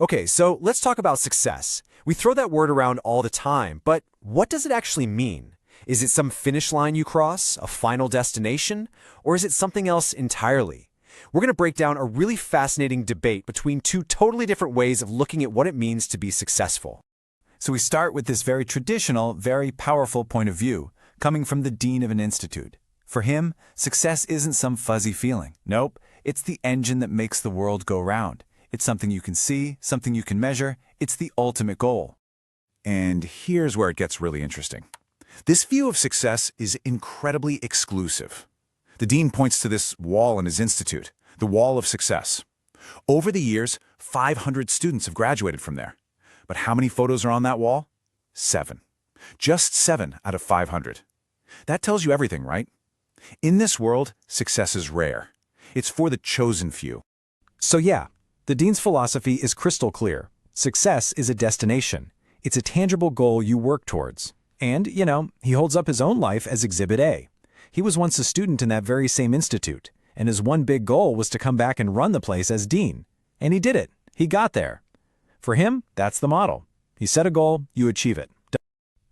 Okay, so let's talk about success. We throw that word around all the time, but what does it actually mean? Is it some finish line you cross, a final destination, or is it something else entirely? We're going to break down a really fascinating debate between two totally different ways of looking at what it means to be successful. So we start with this very traditional, very powerful point of view, coming from the dean of an institute. For him, success isn't some fuzzy feeling. Nope, it's the engine that makes the world go round. It's something you can see, something you can measure. It's the ultimate goal. And here's where it gets really interesting. This view of success is incredibly exclusive. The dean points to this wall in his institute, the wall of success. Over the years, 500 students have graduated from there. But how many photos are on that wall? 7. Just 7 out of 500. That tells you everything, right? In this world, success is rare. It's for the chosen few. So yeah, the dean's philosophy is crystal clear. Success is a destination. It's a tangible goal you work towards. And, he holds up his own life as Exhibit A. He was once a student in that very same institute, and his one big goal was to come back and run the place as dean. And he did it. He got there. For him, that's the model. He set a goal, you achieve it.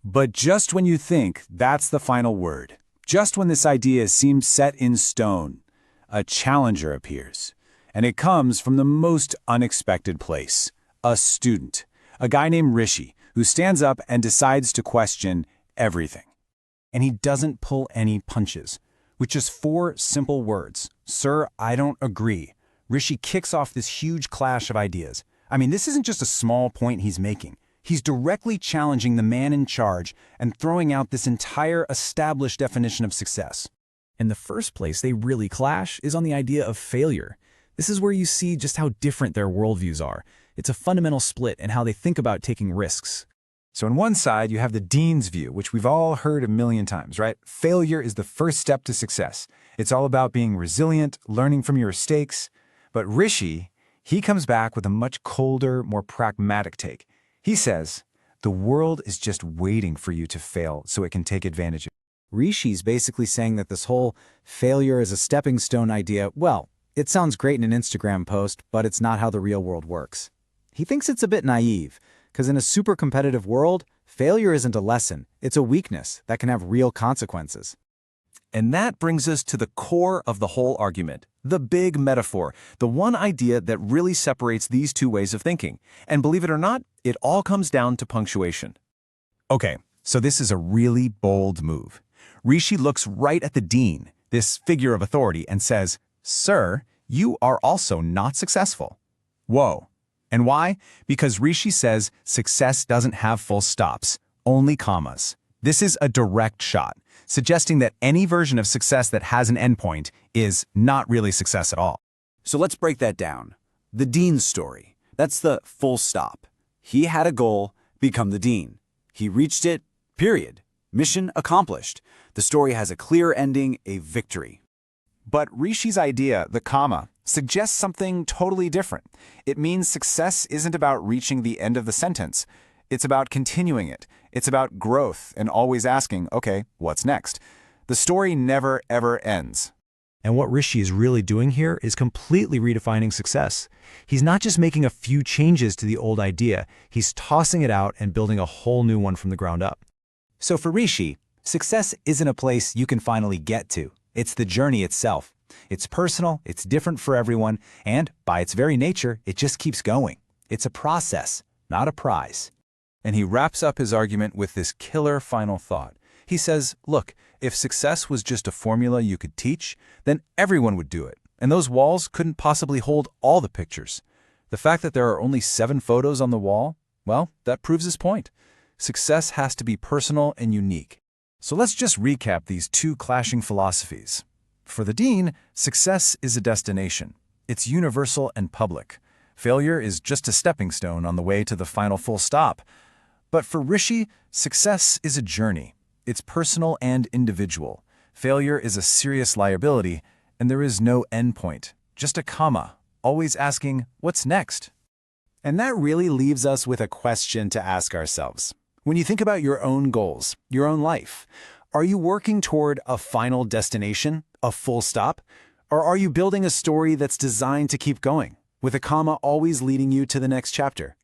But just when you think that's the final word, just when this idea seems set in stone, a challenger appears. And it comes from the most unexpected place. A student, a guy named Rishi, who stands up and decides to question everything. And he doesn't pull any punches. With just 4 simple words, "Sir, I don't agree," Rishi kicks off this huge clash of ideas. I mean, this isn't just a small point he's making. He's directly challenging the man in charge and throwing out this entire established definition of success. In the first place they really clash is on the idea of failure. This is where you see just how different their worldviews are. It's a fundamental split in how they think about taking risks. So on one side, you have the dean's view, which we've all heard a million times, right? Failure is the first step to success. It's all about being resilient, learning from your mistakes. But Rishi, he comes back with a much colder, more pragmatic take. He says, the world is just waiting for you to fail so it can take advantage of you. Rishi's basically saying that this whole failure is a stepping stone idea, well, it sounds great in an Instagram post, but it's not how the real world works. He thinks it's a bit naive, because in a super competitive world, failure isn't a lesson, it's a weakness that can have real consequences. And that brings us to the core of the whole argument, the big metaphor, the one idea that really separates these two ways of thinking. And believe it or not, it all comes down to punctuation. Okay, so this is a really bold move. Rishi looks right at the dean, this figure of authority, and says, "Sir, you are also not successful." Whoa. And why? Because Rishi says success doesn't have full stops, only commas. This is a direct shot, suggesting that any version of success that has an endpoint is not really success at all. So let's break that down. The dean's story. That's the full stop. He had a goal, become the dean. He reached it, period. Mission accomplished. The story has a clear ending, a victory. But Rishi's idea, the comma, suggests something totally different. It means success isn't about reaching the end of the sentence. It's about continuing it. It's about growth and always asking, okay, what's next? The story never, ever ends. And what Rishi is really doing here is completely redefining success. He's not just making a few changes to the old idea, he's tossing it out and building a whole new one from the ground up. So for Rishi, success isn't a place you can finally get to. It's the journey itself. It's personal, it's different for everyone, and by its very nature, it just keeps going. It's a process, not a prize. And he wraps up his argument with this killer final thought. He says, look, if success was just a formula you could teach, then everyone would do it. And those walls couldn't possibly hold all the pictures. The fact that there are only 7 photos on the wall, well, that proves his point. Success has to be personal and unique. So let's just recap these two clashing philosophies. For the dean, success is a destination. It's universal and public. Failure is just a stepping stone on the way to the final full stop. But for Rishi, success is a journey. It's personal and individual. Failure is a serious liability, and there is no endpoint, just a comma, always asking, what's next? And that really leaves us with a question to ask ourselves. When you think about your own goals, your own life, are you working toward a final destination, a full stop? Or are you building a story that's designed to keep going? with a comma always leading you to the next chapter.